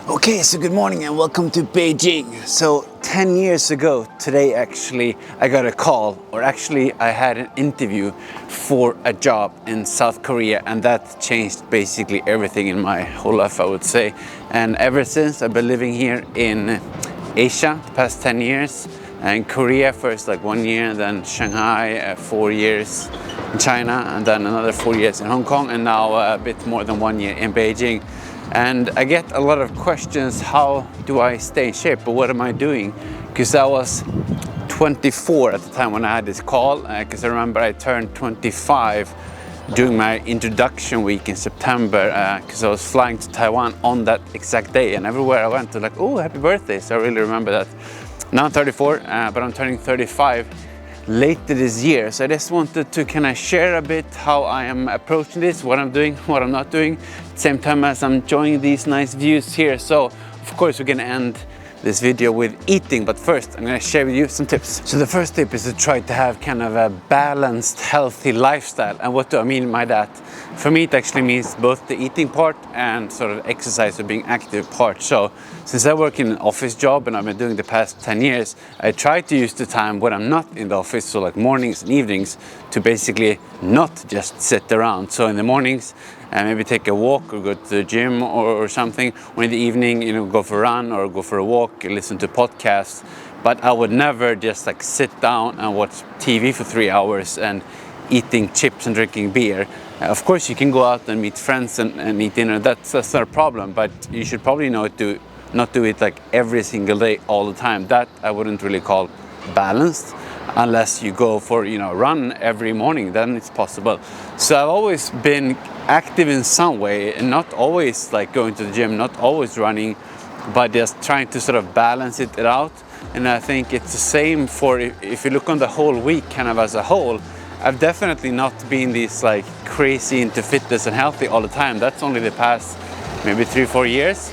Okay, so good morning and welcome to Beijing. So 10 years ago today actually I got a call, or actually I had an interview for a job in South Korea, and that changed basically everything in my whole life, I would say. And ever since I've been living here in Asia the past 10 years. In Korea first like 1 year, then Shanghai 4 years in China, and then another 4 years in Hong Kong, and now a bit more than 1 year in Beijing. And I get a lot of questions, how do I stay in shape, or what am I doing? Because I was 24 at the time when I had this call, because I remember I turned 25 during my introduction week in September, because I was flying to Taiwan on that exact day, and everywhere I went to like, oh, happy birthday. So I really remember that. Now I'm 34, but I'm turning 35 later this year. So I just wanted to kind of share a bit how I am approaching this, what I'm doing, what I'm not doing, at the same time as I'm enjoying these nice views here. So of course we're gonna end this video with eating, but first I'm gonna share with you some tips. So the first tip is to try to have kind of a balanced, healthy lifestyle. And what do I mean by that? For me, it actually means both the eating part and sort of exercise or being active part. So since I work in an office job, and I've been doing the past 10 years, I try to use the time when I'm not in the office, so like mornings and evenings, to basically not just sit around. So in the mornings, maybe take a walk or go to the gym or something. Or in the evening, go for a run or go for a walk, listen to podcasts. But I would never just like sit down and watch TV for 3 hours and eating chips and drinking beer. Of course, you can go out and meet friends and eat dinner. That's not a problem, but you should probably not do it like every single day all the time. That I wouldn't really call balanced, unless you go for a run every morning, then it's possible. So I've always been active in some way, and not always like going to the gym, not always running, but just trying to sort of balance it out. And I think it's the same for if you look on the whole week kind of as a whole. I've definitely not been this like crazy into fitness and healthy all the time. That's only the past maybe 3-4 years.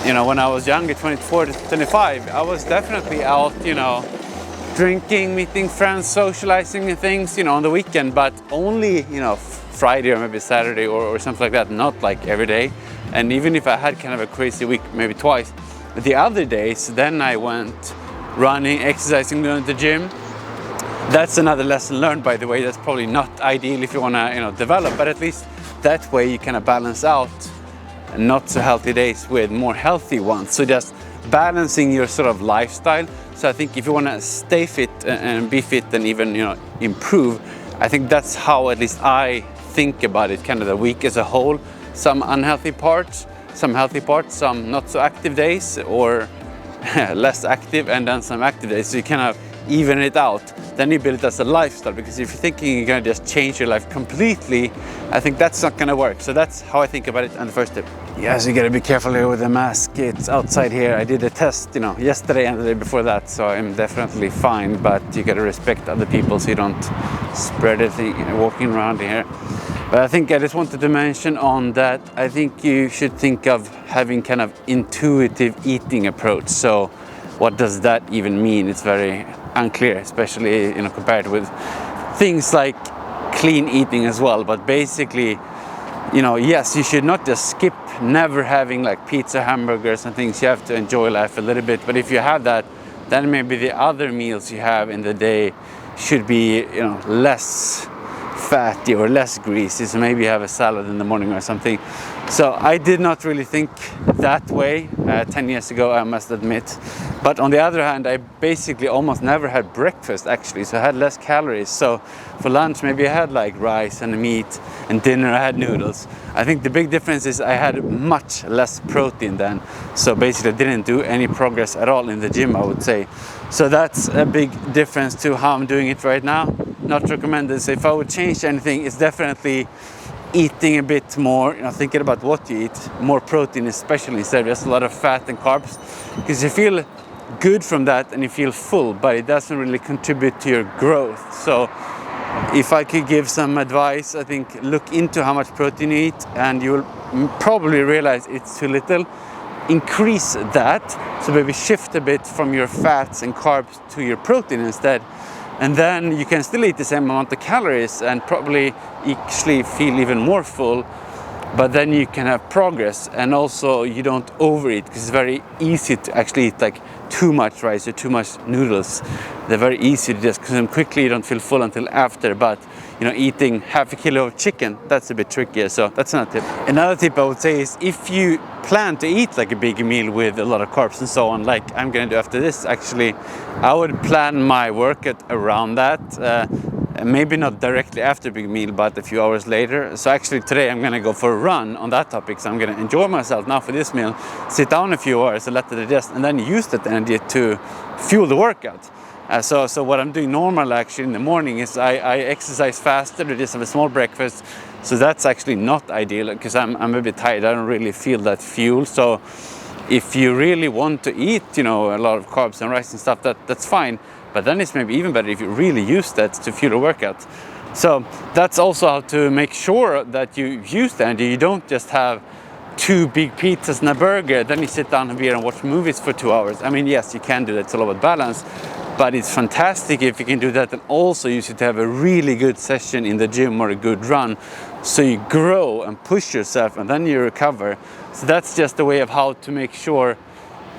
When I was younger, 24 to 25, I was definitely out, drinking, meeting friends, socializing and things, on the weekend, but only, Friday or maybe Saturday or something like that, not like every day. And even if I had kind of a crazy week, maybe twice, the other days, then I went running, exercising, going to the gym. That's another lesson learned, by the way. That's probably not ideal if you want to, develop, but at least that way you kind of balance out not so healthy days with more healthy ones. So just balancing your sort of lifestyle. So I think if you want to stay fit and be fit and even, improve, I think that's how at least I think about it, kind of the week as a whole. Some unhealthy parts, some healthy parts, some not so active days or less active, and then some active days. So you kind of even it out. Then you build it as a lifestyle, because if you're thinking you're gonna just change your life completely, I think that's not gonna work. So that's how I think about it. And the first tip. Yes, you gotta be careful here with the mask. It's outside here. I did a test, yesterday and the day before that, so I'm definitely fine, but you gotta respect other people so you don't spread anything walking around here. But I think I just wanted to mention on that, I think you should think of having kind of intuitive eating approach. So what does that even mean? It's very unclear, especially compared with things like clean eating as well. But basically, yes, you should not just skip never having like pizza, hamburgers and things. You have to enjoy life a little bit. But if you have that, then maybe the other meals you have in the day should be less fatty or less greasy. So maybe you have a salad in the morning or something. So I did not really think that way 10 years ago, I must admit. But on the other hand, I basically almost never had breakfast actually, so I had less calories. So for lunch, maybe I had like rice and meat, and dinner I had noodles. I think the big difference is I had much less protein then. So basically I didn't do any progress at all in the gym, I would say. So that's a big difference to how I'm doing it right now. Not recommended. So if I would change anything, it's definitely eating a bit more, thinking about what you eat, more protein especially, instead of just a lot of fat and carbs, because you feel good from that and you feel full, but it doesn't really contribute to your growth. So if I could give some advice, I think look into how much protein you eat, and you will probably realize it's too little. Increase that, so maybe shift a bit from your fats and carbs to your protein instead. And then you can still eat the same amount of calories and probably actually feel even more full but then you can have progress, and also you don't overeat, because it's very easy to actually eat like too much rice or too much noodles. They're very easy to just consume quickly. You don't feel full until after, but eating half a kilo of chicken, that's a bit trickier. So that's another tip. Another tip I would say is, if you plan to eat like a big meal with a lot of carbs and so on, like I'm gonna do after this, actually, I would plan my workout around that. Maybe not directly after a big meal, but a few hours later. So actually today I'm gonna go for a run on that topic. So I'm gonna enjoy myself now for this meal, sit down a few hours and let it digest, and then use that energy to fuel the workout. So what I'm doing normally actually in the morning is I exercise faster, I just have a small breakfast. So that's actually not ideal, because I'm a bit tired. I don't really feel that fuel. So if you really want to eat, a lot of carbs and rice and stuff, that's fine. But then it's maybe even better if you really use that to fuel a workout. So that's also how to make sure that you use the energy. You don't just have 2 big pizzas and a burger, then you sit down a beer and watch movies for 2 hours. I mean, yes, you can do that. It's all about balance. But it's fantastic if you can do that and also use it to have a really good session in the gym or a good run. So you grow and push yourself, and then you recover. So that's just a way of how to make sure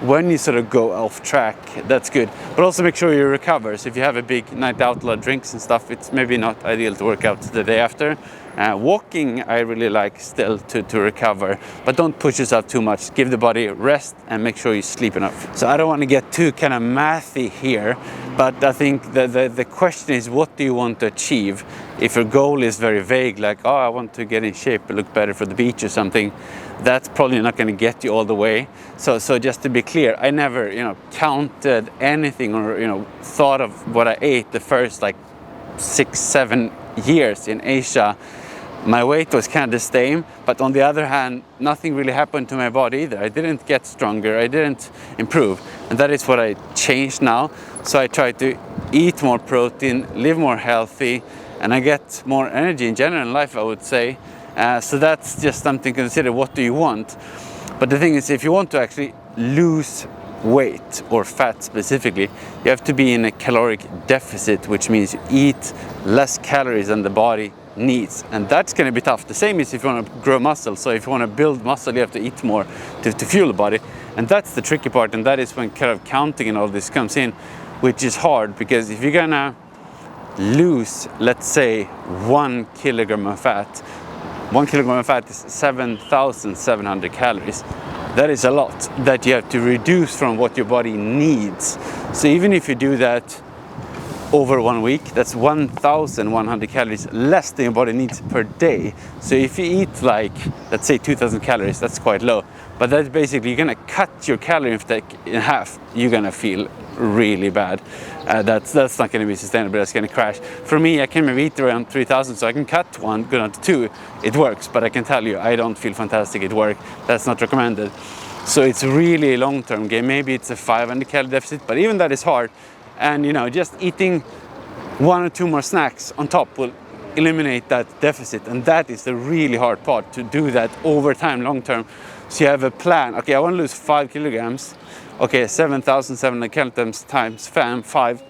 when you sort of go off track, that's good. But also make sure you recover. So if you have a big night out, a lot of drinks and stuff, it's maybe not ideal to work out the day after. Walking, I really like still to recover, but don't push yourself too much. Give the body rest and make sure you sleep enough. So I don't want to get too kind of mathy here, but I think the question is, what do you want to achieve? If your goal is very vague, like, I want to get in shape and look better for the beach or something, that's probably not going to get you all the way. So just to be clear, I never, counted anything or, thought of what I ate the first like 6-7 years in Asia. My weight was kind of the same, but on the other hand, nothing really happened to my body either. I didn't get stronger, I didn't improve. And that is what I changed now. So I try to eat more protein, live more healthy, and I get more energy in general in life, I would say. So that's just something to consider. What do you want? But the thing is, if you want to actually lose weight or fat specifically, you have to be in a caloric deficit, which means you eat less calories than the body needs, and that's going to be tough. The same is if you want to grow muscle. So if you want to build muscle, you have to eat more to fuel the body, and that's the tricky part. And that is when kind of counting and all this comes in, which is hard, because if you're gonna lose, let's say, 1 kilogram of fat, 1 kilogram of fat is 7,700 calories. That is a lot that you have to reduce from what your body needs. So even if you do that over 1 week, that's 1,100 calories less than your body needs per day. So if you eat like, let's say 2,000 calories, that's quite low. But that's basically, you're gonna cut your calorie intake in half. You're gonna feel really bad. That's not gonna be sustainable, that's gonna crash. For me, I can maybe eat around 3,000, so I can cut 1, go down to 2. It works, but I can tell you, I don't feel fantastic at work. That's not recommended. So it's really a long-term game. Maybe it's a 500 calorie deficit, but even that is hard. And just eating 1 or 2 more snacks on top will eliminate that deficit. And that is the really hard part, to do that over time, long term. So you have a plan. Okay, I want to lose 5 kilograms. Okay, 7,700 kilograms times 5.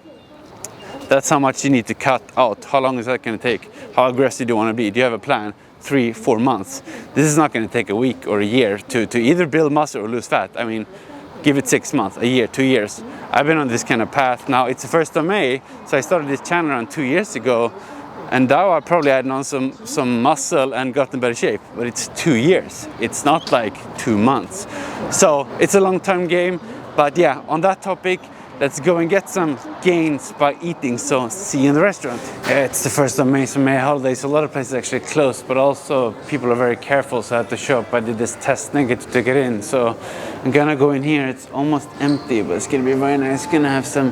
That's how much you need to cut out. How long is that going to take? How aggressive do you want to be? Do you have a plan? 3-4 months. This is not going to take a week or a year to either build muscle or lose fat. I mean, give it 6 months, a year, 2 years. I've been on this kind of path now. It's the 1st of May, so I started this channel around 2 years ago, and now I probably added on some muscle and got in better shape. But it's 2 years. It's not like 2 months. So it's a long-term game. But yeah, on that topic, let's go and get some gains by eating. So see you in the restaurant. It's the 1st of May, so May holidays. A lot of places actually closed, but also people are very careful, so I had to show up. I did this test negative to get in, so I'm gonna go in here. It's almost empty, but it's gonna be very nice. Gonna have some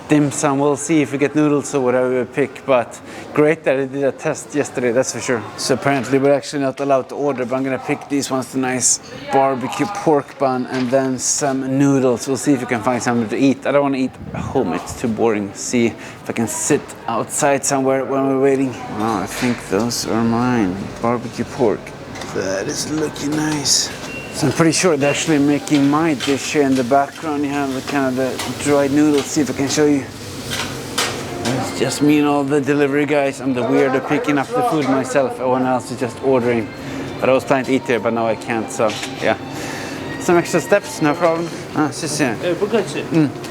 dim sum. We'll see if we get noodles or whatever we pick, but great that I did a test yesterday, that's for sure. So apparently we're actually not allowed to order, but I'm gonna pick these ones, the nice barbecue pork bun and then some noodles. We'll see if we can find something to eat. I don't want to eat at home, it's too boring. See if I can sit outside somewhere when we're waiting. Oh, I think those are mine. Barbecue pork. That is looking nice. So I'm pretty sure they're actually making my dish here in the background. You have the kind of the dried noodles. See if I can show you. It's just me and all the delivery guys. I'm the weirdo picking up the food myself. Everyone else is just ordering. But I was planning to eat here, but now I can't, so yeah. Some extra steps, no problem.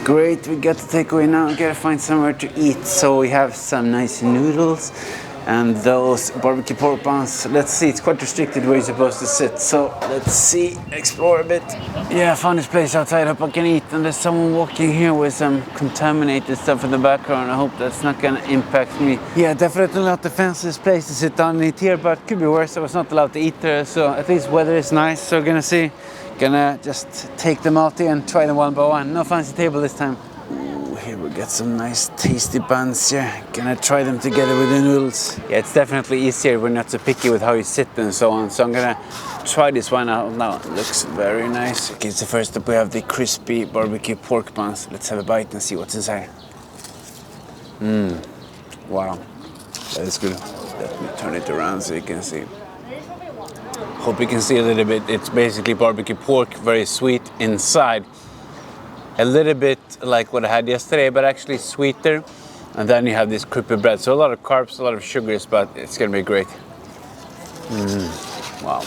Great, we got the takeaway now. Gotta find somewhere to eat. So we have some nice noodles and those barbecue pork buns. Let's see, it's quite restricted where you're supposed to sit. So let's see, explore a bit. Yeah, I found this place outside, hope I can eat. And there's someone walking here with some contaminated stuff in the background. I hope that's not gonna impact me. Yeah, definitely not the fanciest place to sit down and eat here, but could be worse. I was not allowed to eat there, so at least weather is nice. So we're gonna see. Gonna just take them out here and try them one by one. No fancy table this time. Ooh, here we got some nice tasty buns here. Gonna try them together with the noodles. Yeah, it's definitely easier. We're not so picky with how you sit and so on. So I'm gonna try this one out now. It looks very nice. Okay, so first up we have the crispy barbecue pork buns. Let's have a bite and see what's inside. Wow, that is good. Let me turn it around so you can see. Hope you can see a little bit. It's basically barbecue pork, very sweet inside. A little bit like what I had yesterday, but actually sweeter. And then you have this crispy bread. So a lot of carbs, a lot of sugars, but it's gonna be great. Wow,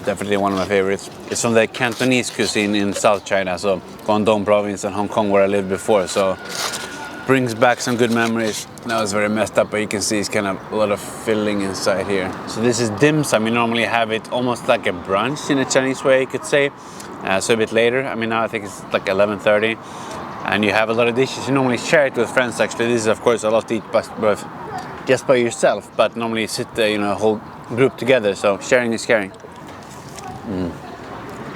definitely one of my favorites. It's from the Cantonese cuisine in South China, so Guangdong province and Hong Kong where I lived before. So brings back some good memories. Now it's very messed up, but you can see it's kind of a lot of filling inside here. So this is dim sum. We normally have it almost like a brunch in a Chinese way, you could say. So a bit later. I mean, now I think it's like 11:30. And you have a lot of dishes. You normally share it with friends, actually. This is, of course, a lot to eat just by yourself. But normally you sit there, a whole group together. So sharing is caring.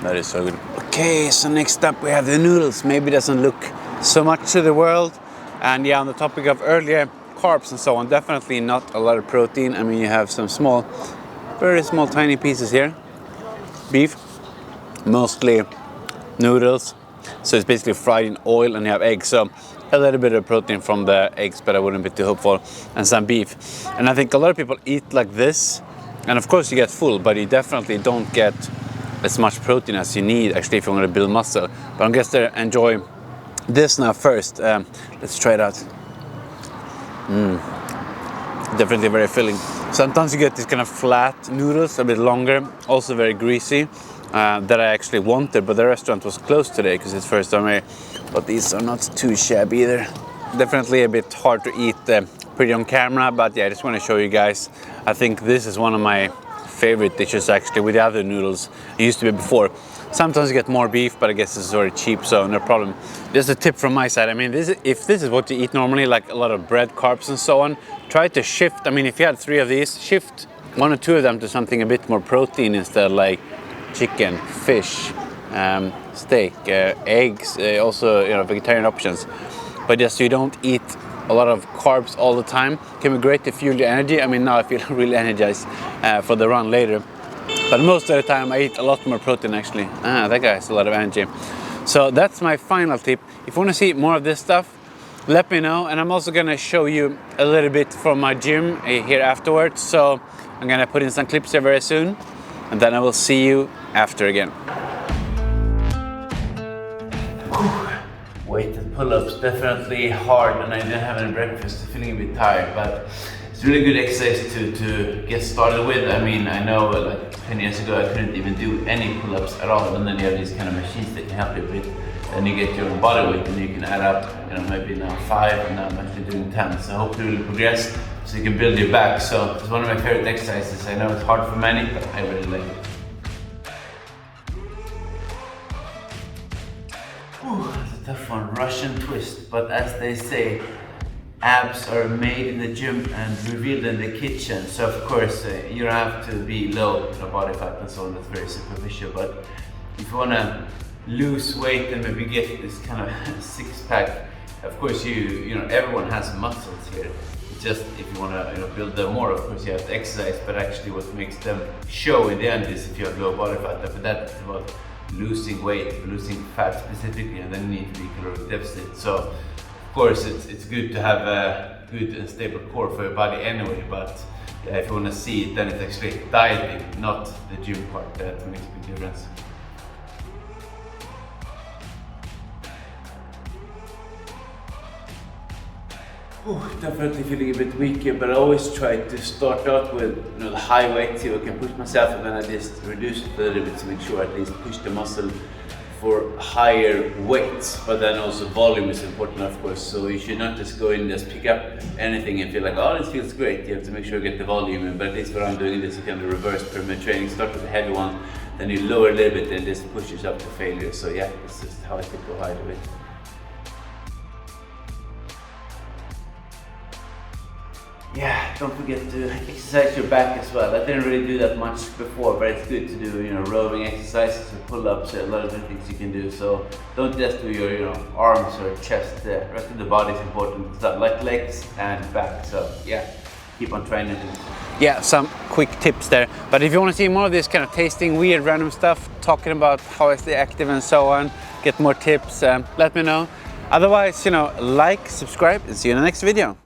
That is so good. Okay, so next up we have the noodles. Maybe it doesn't look so much to the world. And yeah, on the topic of earlier carbs and so on, definitely not a lot of protein. I mean, you have some small, very small, tiny pieces here. Beef, mostly noodles. So it's basically fried in oil, and you have eggs. So a little bit of protein from the eggs, but I wouldn't be too hopeful. And some beef. And I think a lot of people eat like this. And of course you get full, but you definitely don't get as much protein as you need, actually, if you want to build muscle. But I'm going to enjoy this now first. Let's try it out. Definitely very filling. Sometimes you get these kind of flat noodles, a bit longer, also very greasy, that I actually wanted, but the restaurant was closed today because it's first time here. But these are not too shabby either. Definitely a bit hard to eat pretty on camera, but yeah, I just want to show you guys. I think this is one of my favorite dishes actually with the other noodles. It used to be before. Sometimes you get more beef, but I guess this is very cheap, so no problem. Just a tip from my side. I mean, if this is what you eat normally, like a lot of bread, carbs and so on, try to shift. I mean, if you had 3 of these, shift 1 or 2 of them to something a bit more protein instead, like chicken, fish, steak, eggs, also vegetarian options. But just so you don't eat a lot of carbs all the time. Can be great to fuel your energy. I mean, now I feel really energized for the run later. But most of the time I eat a lot more protein actually. That guy has a lot of energy. So that's my final tip. If you want to see more of this stuff, let me know. And I'm also going to show you a little bit from my gym here afterwards. So I'm going to put in some clips here very soon. And then I will see you after again. Weighted pull-ups, definitely hard, and I didn't have any breakfast, feeling a bit tired, but it's really good exercise to get started with. I mean, I know like 10 years ago I couldn't even do any pull-ups at all, and then you have these kind of machines that can help you with, and you get your own body weight and you can add up, maybe now 5, and now I'm actually doing 10, so hopefully it will progress so you can build your back. So it's one of my favorite exercises. I know it's hard for many, but I really like it. That's a tough one, Russian twist, but as they say, abs are made in the gym and revealed in the kitchen. So of course, you don't have to be low body fat and so on, that's very superficial. But if you want to lose weight and maybe get this kind of 6-pack, of course everyone has muscles here. It's just if you want to build them more, of course you have to exercise, but actually what makes them show in the end is if you have low body fat. But that is about losing weight, losing fat specifically, and then you need to be caloric deficit. So of course it's good to have a good and stable core for your body anyway, but yeah, if you want to see it, then it's actually dieting, not the gym part, that makes a big difference. Definitely feeling a bit weaker, but I always try to start out with the high weight, so I can push myself, and then I just reduce it a little bit to make sure I at least push the muscle for higher weights. But then also volume is important, of course, so you should not just go in and just pick up anything and feel like, oh, this feels great. You have to make sure you get the volume in, but at least what I'm doing is kind of reverse pyramid training. Start with a heavy one, then you lower a little bit and just push yourself to failure. So yeah, this is how I think of how I do it. Yeah, don't forget to exercise your back as well. I didn't really do that much before, but it's good to do, rowing exercises or pull-ups, a lot of different things you can do. So don't just do your, arms or chest. The rest of the body is important stuff, like legs and back. So yeah, keep on training. Yeah, some quick tips there. But if you want to see more of this kind of tasting weird random stuff, talking about how I stay active and so on, get more tips, let me know. Otherwise, like, subscribe, and see you in the next video.